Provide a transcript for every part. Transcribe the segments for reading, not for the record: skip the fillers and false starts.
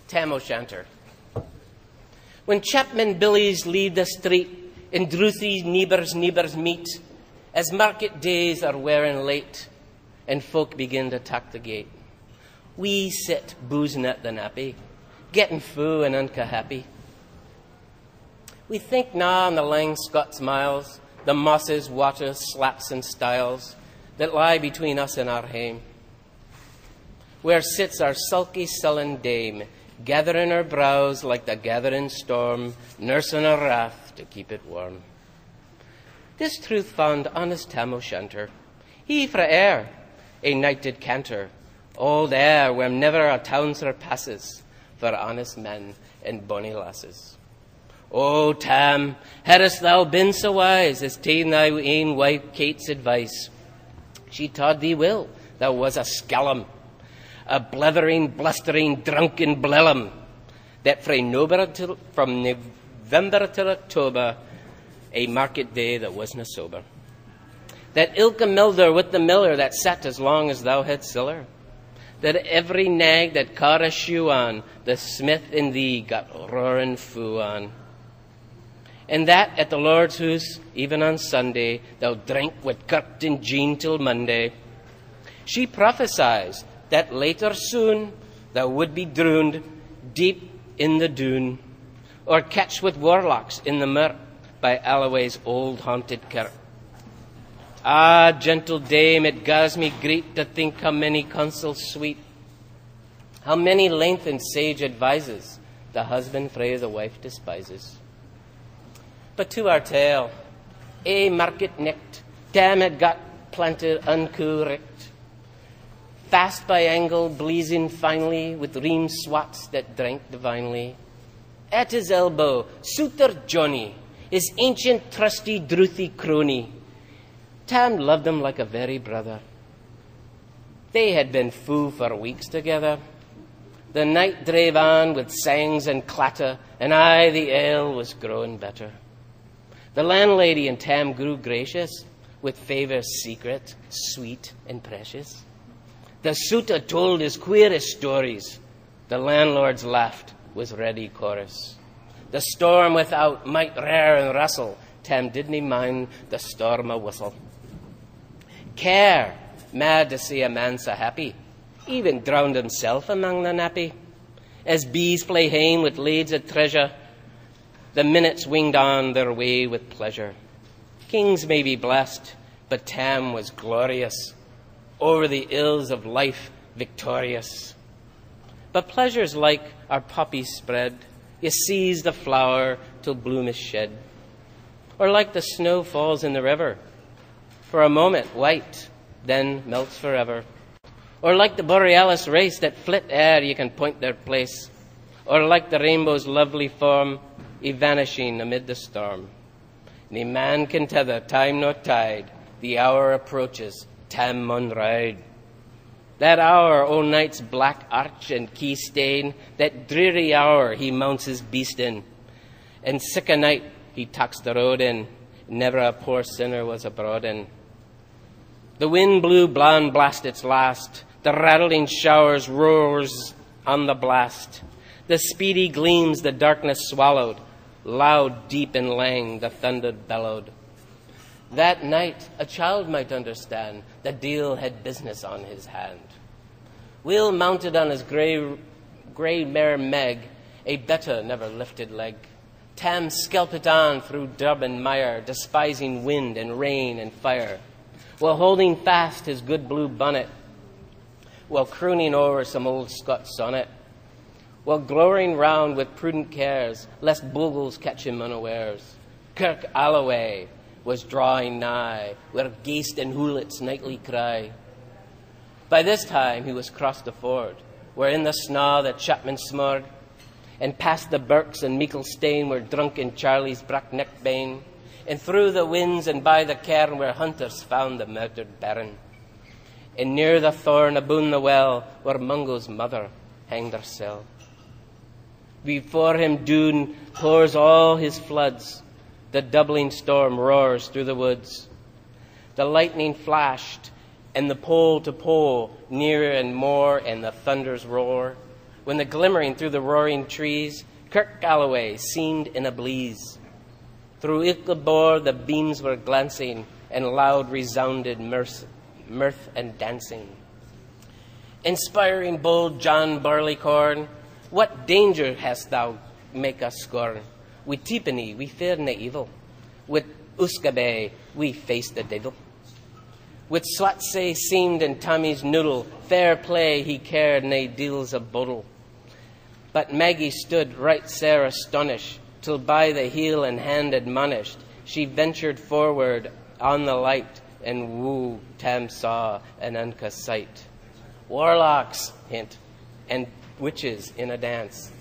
Tam O Shanter. When chapmen billies leave the street and drouthy neighbours meet, as market days are wearing late and folk begin to tuck the gate, we sit boozing at the nappy, getting fou and unca happy. We think now on the lang Scots miles, the mosses, waters, slaps and stiles that lie between us and our hame, where sits our sulky, sullen dame, gathering her brows like the gathering storm, nursing her wrath to keep it warm. This truth found honest Tam O Shanter, he fra Ayr, a knighted canter, old Ayr where never a town surpasses for honest men and bonny lasses. O Tam, hadst thou been so wise as ta'en thy ain wife Kate's advice, she taught thee well thou was a scallum, a blethering, blustering, drunken blellum, that from November till October, a market day that wasna sober. That ilka milder with the miller that sat as long as thou had siller. That every nag that caught a shoe on, the smith in thee got roaring foo on. And that at the Lord's hoose, even on Sunday, thou drank with Kirk and Jean till Monday. She prophesied that later soon thou would be drooned deep in the dune, or catch with warlocks in the murk by Alloway's old haunted kirk. Ah, gentle dame, it gars me greet to think how many counsels sweet, how many lengthened sage advises the husband frae the wife despises. But to our tale, a market nicked, Tam had got planted uncorrect, fast by angle, bleezing finely, with ream swats that drank divinely. At his elbow, Suitor Johnny, his ancient trusty drouthy crony. Tam loved him like a very brother. They had been fou for weeks together. The night drave on with sangs and clatter, and aye, the ale was growing better. The landlady and Tam grew gracious, with favours secret, sweet and precious. The suitor told his queerest stories. The landlord's laughed with ready chorus. The storm without might rare and rustle. Tam didn't mind the storm a whistle. Care, mad to see a man so happy, even drowned himself among the nappy. As bees fly hame with lades of treasure, the minutes winged on their way with pleasure. Kings may be blessed, but Tam was glorious, over the ills of life victorious. But pleasures like our poppies spread, you seize the flower till bloom is shed. Or like the snow falls in the river, for a moment white, then melts forever. Or like the borealis race that flit ere you can point their place. Or like the rainbow's lovely form, evanishing amid the storm. Nae man can tether time nor tide, the hour approaches, Tam mun ride. That hour, o night's black arch and key stain, that dreary hour he mounts his beast in, and sick a night he tucks the road in, never a poor sinner was abroad in. The wind blew blond blast its last, the rattling showers roars on the blast. The speedy gleams the darkness swallowed, loud, deep, and lang the thunder bellowed. That night a child might understand the deil had business on his hand. Will mounted on his grey mare Meg, a better never lifted leg. Tam skelpit on through dub and mire, despising wind and rain and fire, while holding fast his good blue bonnet, while crooning over some old Scots sonnet, while glorying round with prudent cares, lest bogles catch him unawares. Kirk Alloway was drawing nigh, where ghaist and hoolits nightly cry. By this time he was crossed the ford, where in the snaw the chapmen smurred, and past the birks and meikle stain where drunken Charlie's brack-necked bane, and through the winds and by the cairn where hunters found the murdered baron, and near the thorn aboon the well where Mungo's mother hanged hersel. Before him Doon pours all his floods, the doubling storm roars through the woods. The lightning flashed, and the pole to pole, nearer and more, and the thunder's roar. when the glimmering through the roaring trees, Kirk Galloway seemed in a bleeze. Through Ilklebore the beams were glancing, and loud resounded mirth and dancing. Inspiring bold John Barleycorn, what danger hast thou make us scorn? With Tippany we fear nae evil, with Uskabe we face the diddle. With Swatsay seamed and Tommy's noodle, fair play he cared nae deals of bodle. But Maggie stood right sair astonished, till by the heel and hand admonished, she ventured forward on the light, and woo, Tam saw an unca sight. Warlocks, hint, and witches in a dance.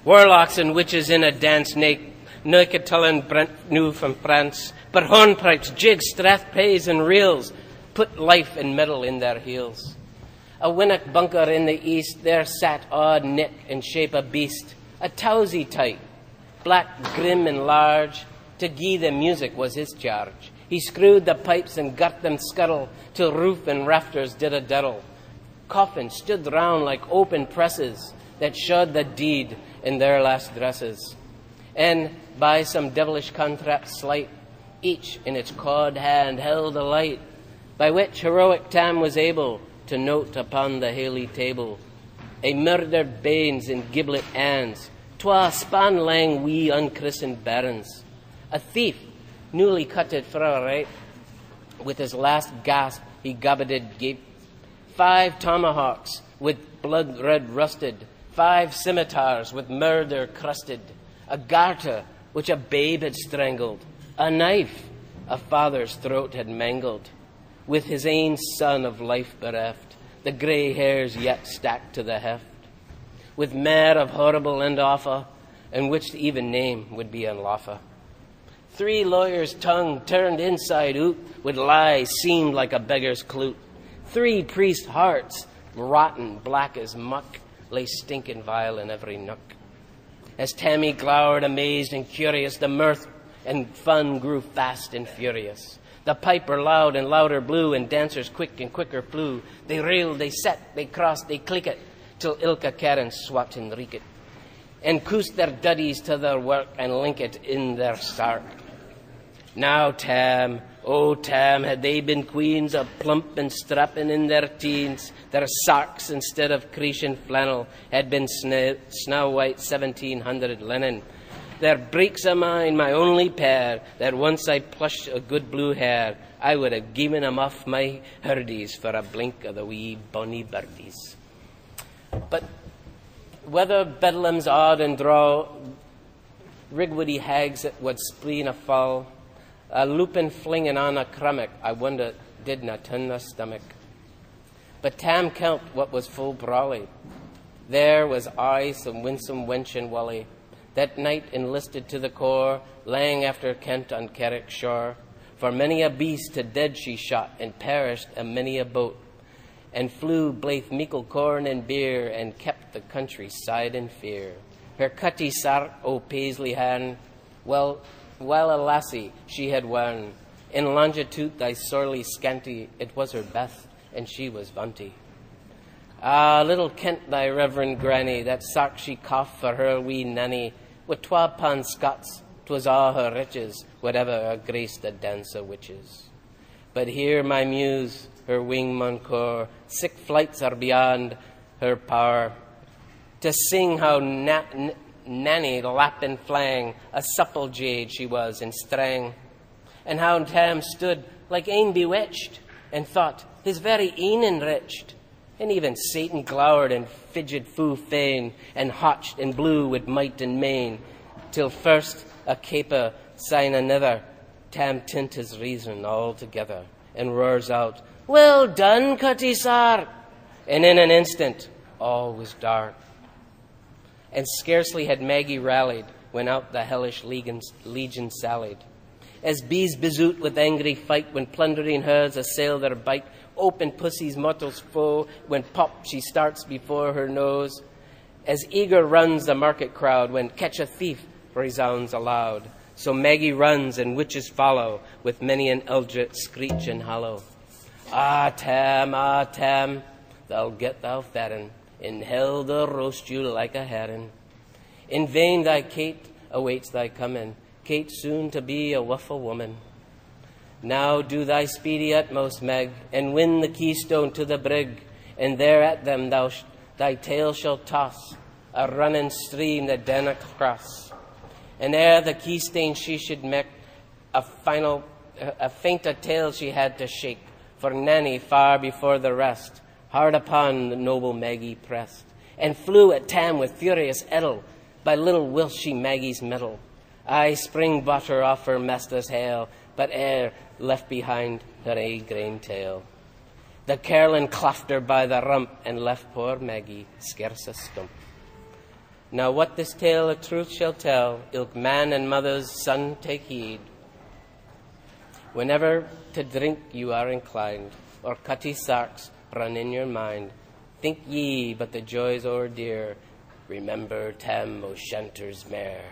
Warlocks and witches in a dance, Neuchâtelin Brent knew from France, but hornpipes, jigs, strathpays, and reels put life and metal in their heels. A winnock bunker in the east, there sat odd Nick in shape a beast, a towsy type, black, grim, and large. To gie the music was his charge. He screwed the pipes and got them scuttle, till roof and rafters did a diddle. Coffins stood round like open presses that showed the deed in their last dresses. And by some devilish contract slight, each in its cawed hand held a light, by which heroic Tam was able to note upon the haly table a murdered banes in giblet hands, twa span lang wee unchristened barons, a thief newly cutted for a rape, with his last gasp he gobbeted gape, 5 tomahawks with blood red rusted, 5 scimitars with murder crusted, a garter which a babe had strangled, a knife a father's throat had mangled, with his ain son of life bereft, the grey hairs yet stacked to the heft, with mare of horrible and awful, and which to even name would be unlawful. 3 lawyers' tongue turned inside out, with lies seemed like a beggar's clute. 3 priest hearts, rotten black as muck, lay stinking vile in every nook. As Tammy glowered, amazed and curious, the mirth and fun grew fast and furious. The piper loud and louder blew, and dancers quick and quicker flew. They reeled, they set, they crossed, they clicked, till ilka Karen swat and reek it, and coosed their duddies to their work and link it in their stark. Now Tam, oh Tam, had they been queens of plump and strapping in their teens, their sarks instead of Cretan flannel had been snow white 1700 linen. Their breeks o' mine, my only pair, that once I plushed a good blue hair, I would have given 'em off my herdies for a blink of the wee bonny birdies. But whether bedlam's odd and draw, rigwoody hags that would spleen a fall, a lupin flinging on a crummock, I wonder didna turn the stomach. But Tam count what was full brawly. There was I, some winsome wench in Whalley, that night enlisted to the core, lang after Kent on Carrick shore. For many a beast to dead she shot, and perished a many a boat, and flew blaith meikle corn and beer, and kept the countryside in fear. Her cutty sark, o Paisley han, well, while a lassie she had won, in longitude thy sorely scanty, it was her Beth, and she was Vunty. Ah, little kent thy reverend granny, that sark she coughed for her wee nanny, with 12 pound Scots, 'twas all her riches, whatever her grace the dance o' witches. But here my muse, her wing mon core, sick flights are beyond her power. To sing how Nanny lap and flang, a supple jade she was in strang, and how Tam stood like ane bewitched, and thought his very een enriched. And even Satan glowered and fidget foo fain, and hotched and blew with might and main, till first a caper sign another, Tam tint his reason altogether, and roars out, "Well done, Cutty Sark!" And in an instant all was dark. And scarcely had Maggie rallied, when out the hellish legion sallied. As bees bezoot with angry fight, when plundering herds assail their bite, open pussy's mortal's foe, when pop she starts before her nose. As eager runs the market crowd, when catch a thief resounds aloud. So Maggie runs and witches follow, with many an eldritch screech and hollow. Ah, Tam, thou'll get thou fatten, in hell they'll roast you like a herring. In vain thy Kate awaits thy coming, Kate soon to be a waffle woman. Now do thy speedy utmost, Meg, and win the keystone to the brig, and there at them thy tail shall toss, a running stream that danna cross. And ere the keystone she should make, a fainter tail she had to shake, for Nanny far before the rest, hard upon the noble Maggie pressed, and flew at Tam with furious ettle, by little will she Maggie's mettle. I spring bought her off her master's hail, but ere left behind her ae grain tail. The carlin claffed her by the rump, and left poor Maggie scarce a stump. Now what this tale of truth shall tell, ilk man and mother's son take heed. Whenever to drink you are inclined, or Cutty Sarks run in your mind, think ye but the joys o'er dear, remember Tam O Shanter's mare.